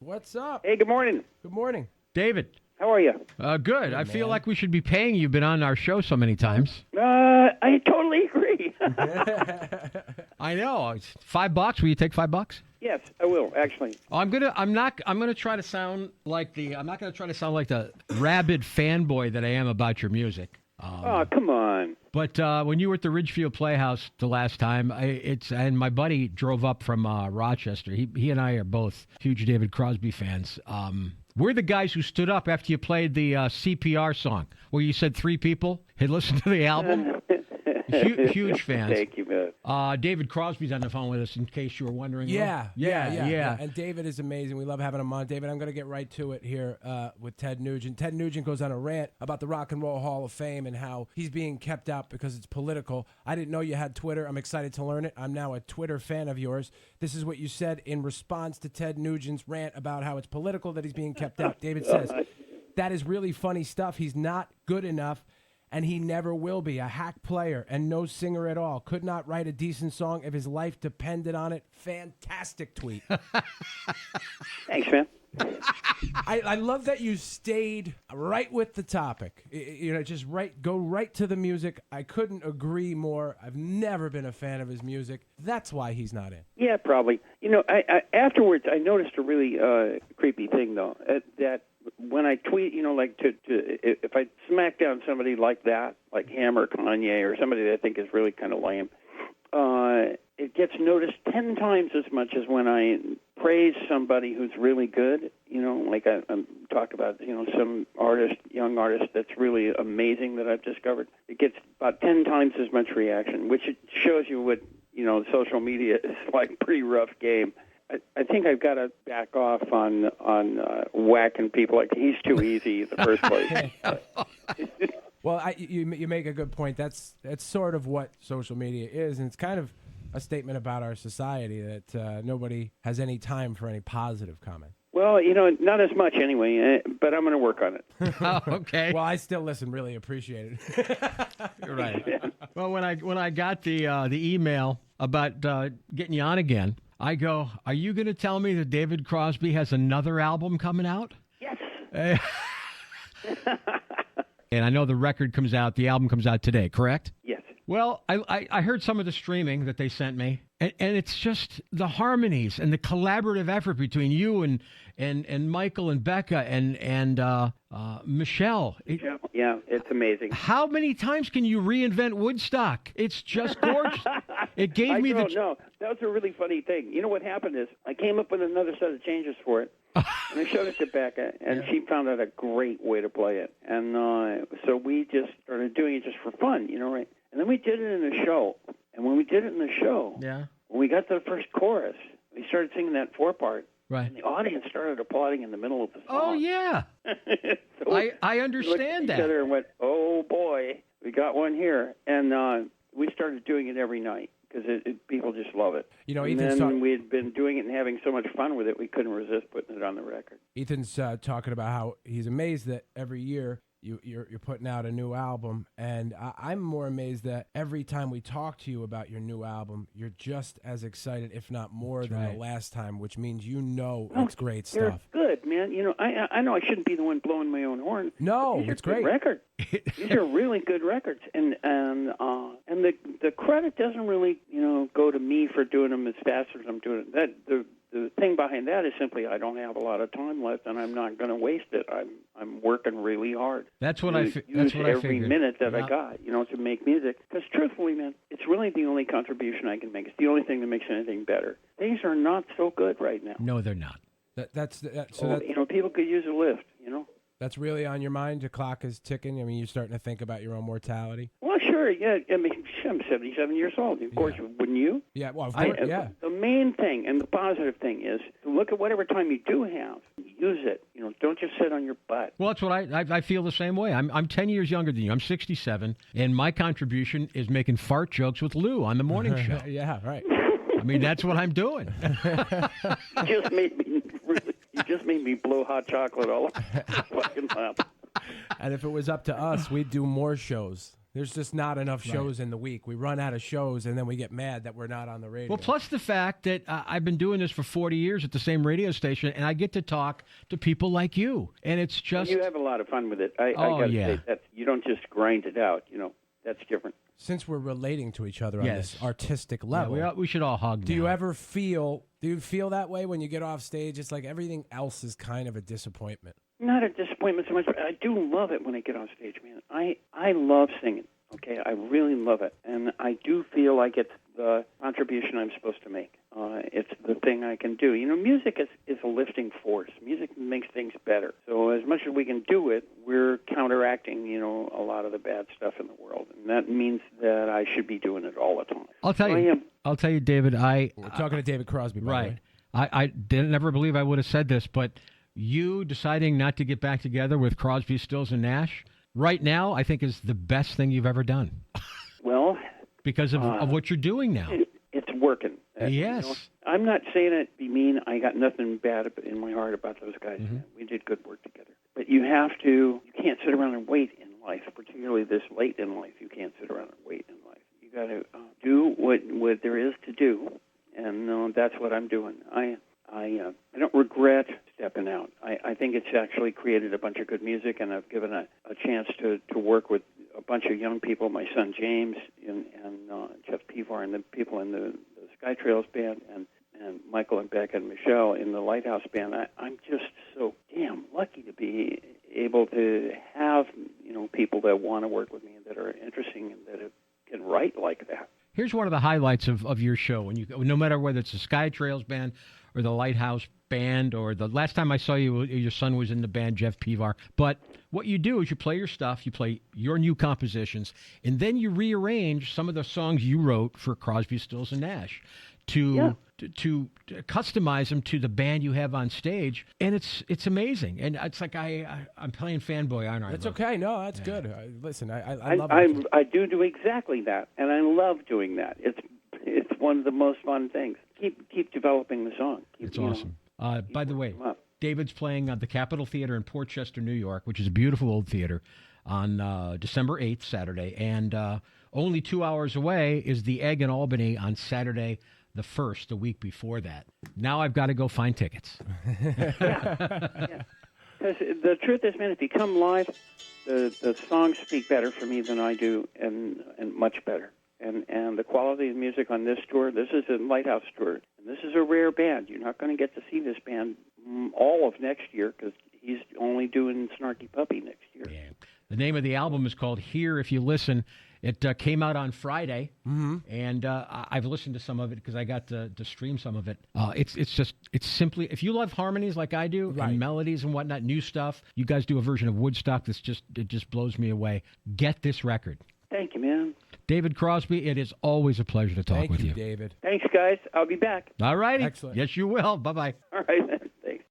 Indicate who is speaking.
Speaker 1: What's up?
Speaker 2: Hey, good morning.
Speaker 1: Good morning.
Speaker 3: David.
Speaker 2: How are you?
Speaker 3: Good. I feel like we should be paying you. You've been on our show so many times.
Speaker 2: I totally agree.
Speaker 3: I know. It's $5. Will you take $5?
Speaker 2: Yes, I will, actually.
Speaker 3: I'm gonna try to sound like I'm not gonna try to sound like the rabid fanboy that I am about your music.
Speaker 2: Oh, come on.
Speaker 3: But when you were at the Ridgefield Playhouse the last time, and my buddy drove up from Rochester. He and I are both huge David Crosby fans. We're the guys who stood up after you played the CPR song, where you said 3 people had listened to the album. Huge fans.
Speaker 2: Thank you, man.
Speaker 3: David Crosby's on the phone with us, in case you were wondering.
Speaker 1: Yeah. And David is amazing. We love having him on. David, I'm going to get right to it here with Ted Nugent. Ted Nugent goes on a rant about the Rock and Roll Hall of Fame and how he's being kept out because it's political. I didn't know you had Twitter. I'm excited to learn it. I'm now a Twitter fan of yours. This is what you said in response to Ted Nugent's rant about how it's political that he's being kept out. David says, that is really funny stuff. He's not good enough. And he never will be. A hack player and no singer at all. Could not write a decent song if his life depended on it. Fantastic tweet.
Speaker 2: Thanks, man.
Speaker 1: I love that you stayed right with the topic. Just go right to the music. I couldn't agree more. I've never been a fan of his music. That's why he's not in.
Speaker 2: Yeah, probably. I afterwards, I noticed a really creepy thing, though, that when I tweet, if I smack down somebody like that, like him or Kanye or somebody that I think is really kind of lame, it gets noticed 10 times as much as when I praise somebody who's really good. Like I talk about, some young artist that's really amazing that I've discovered. It gets about 10 times as much reaction, which it shows you what, social media is like a pretty rough game. I think I've got to back off on whacking people like he's too easy in the first place.
Speaker 1: Well, you make a good point. That's sort of what social media is, and it's kind of a statement about our society that nobody has any time for any positive comment.
Speaker 2: Well, not as much anyway, but I'm going to work on it.
Speaker 3: Oh, okay.
Speaker 1: Well, I still listen. Really appreciate it.
Speaker 3: You're right. Well, when I got the email about getting you on again, I go, are you going to tell me that David Crosby has another album coming out?
Speaker 2: Yes.
Speaker 3: And I know the album comes out today, correct?
Speaker 2: Yes.
Speaker 3: Well, I heard some of the streaming that they sent me, and it's just the harmonies and the collaborative effort between you and Michael and Becca and Michelle.
Speaker 2: Yeah, it's amazing.
Speaker 3: How many times can you reinvent Woodstock? It's just gorgeous. It gave me the...
Speaker 2: No, that was a really funny thing. You know what happened is I came up with another set of changes for it, and I showed it to Becca, and she found out a great way to play it. And so we just started doing it just for fun, right? And then we did it in a show. And when we did it in the show, when we got to the first chorus, we started singing that 4-part.
Speaker 3: Right.
Speaker 2: And the audience started applauding in the middle of the song.
Speaker 3: Oh, yeah.
Speaker 2: So
Speaker 3: I understand
Speaker 2: we looked at
Speaker 3: that.
Speaker 2: each other and went, oh, boy, we got one here. And we started doing it every night because people just love it. And then we had been doing it and having so much fun with it, we couldn't resist putting it on the record.
Speaker 1: Ethan's talking about how he's amazed that every year you're putting out a new album, and I'm more amazed that every time we talk to you about your new album, you're just as excited, if not more, than the last time, which means it's great stuff.
Speaker 2: They're good, man. I know I shouldn't be the one blowing my own horn.
Speaker 1: No, it's great.
Speaker 2: Records. These are really good records, and the credit doesn't really go to me for doing them as fast as I'm doing it. The thing behind that is simply I don't have a lot of time left, and I'm not going to waste it. I'm working really hard.
Speaker 3: That's what I figured.
Speaker 2: Use every minute that I got, to make music. Because truthfully, man, it's really the only contribution I can make. It's the only thing that makes anything better. Things are not so good right now.
Speaker 3: No, they're not.
Speaker 2: People could use a lift.
Speaker 1: That's really on your mind? The clock is ticking? I mean, you're starting to think about your own mortality?
Speaker 2: Well, sure, yeah. I mean, I'm 77 years old. Of course, wouldn't you?
Speaker 1: Yeah, well, of course, yeah.
Speaker 2: The main thing and the positive thing is to look at whatever time you do have. Use it. Don't just sit on your butt.
Speaker 3: Well, that's what I feel the same way. I'm 10 yeyears younger than you. I'm 67, and my contribution is making fart jokes with Lou on the morning show.
Speaker 1: Yeah, right.
Speaker 3: I mean, that's what I'm doing.
Speaker 2: You just made me blow hot chocolate all over the fucking mouth.
Speaker 1: And if it was up to us, we'd do more shows There's just not enough shows in the week. We run out of shows, and then we get mad that we're not on the radio.
Speaker 3: Well, plus the fact that I've been doing this for 40 years at the same radio station, and I get to talk to people like you, and it's just...
Speaker 2: You have a lot of fun with it. I got to say, that you don't just grind it out. That's different.
Speaker 1: Since we're relating to each other on this artistic level,
Speaker 3: we should all hug.
Speaker 1: Do you feel that way when you get off stage? It's like everything else is kind of a disappointment.
Speaker 2: Not a disappointment so much, but I do love it when I get on stage, man. I love singing, okay? I really love it. And I do feel like it's the contribution I'm supposed to make. It's the thing I can do. Music is a lifting force. Music makes things better. So as much as we can do it, we're counteracting, a lot of the bad stuff in the world. And that means that I should be doing it all the time.
Speaker 3: I'll tell you, David,
Speaker 1: we're talking to David Crosby, by the way.
Speaker 3: I didn't never believe I would have said this, but you deciding not to get back together with Crosby, Stills, and Nash right now, I think is the best thing you've ever done.
Speaker 2: Well,
Speaker 3: because of what you're doing now.
Speaker 2: It's working.
Speaker 3: Yes.
Speaker 2: I'm not saying it to be mean. I got nothing bad in my heart about those guys. Mm-hmm. We did good work together. But you can't sit around and wait in life, particularly this late in life. You can't sit around and wait in life. You got to do what there is to do, and that's what I'm doing. I don't regret stepping out. I think it's actually created a bunch of good music, and I've given a chance to work with a bunch of young people, my son James and Jeff Pivar and the people in the Sky Trails band, and Michael and Beck and Michelle in the Lighthouse band. I'm just so damn lucky to be able to have people that want to work with me, that are interesting, and that can write like that.
Speaker 3: Here's one of the highlights of your show. No matter whether it's the Sky Trails band or the Lighthouse band, or the last time I saw you, your son was in the band, Jeff Pivar. But what you do is you play your stuff, you play your new compositions, and then you rearrange some of the songs you wrote for Crosby, Stills, and Nash to customize them to the band you have on stage, and it's amazing. And it's like I'm playing fanboy, aren't I?
Speaker 1: That's okay. No, that's good. Listen, I love it.
Speaker 2: I do exactly that, and I love doing that. It's one of the most fun things. Keep developing the song.
Speaker 3: It's awesome. By the way, David's playing at the Capitol Theater in Port Chester, New York, which is a beautiful old theater, on December 8th, Saturday. And only 2 hours away is the Egg in Albany on Saturday the 1st, the week before that. Now I've got to go find tickets.
Speaker 2: Yeah. Because the truth is, man, if you come live, the songs speak better for me than I do, and much better. And the quality of music on this tour, this is a Lighthouse tour, and this is a rare band. You're not going to get to see this band all of next year, because he's only doing Snarky Puppy next year.
Speaker 3: Yeah. The name of the album is called Here If You Listen. It came out on Friday, and I've listened to some of it because I got to stream some of it. It's simply, if you love harmonies like I do, and melodies and whatnot, new stuff, you guys do a version of Woodstock it just blows me away. Get this record.
Speaker 2: Thank you, man.
Speaker 3: David Crosby, it is always a pleasure to talk with you.
Speaker 1: Thank you, David.
Speaker 2: Thanks, guys. I'll be back.
Speaker 3: All righty.
Speaker 1: Excellent.
Speaker 3: Yes, you will. Bye-bye.
Speaker 2: All right, man.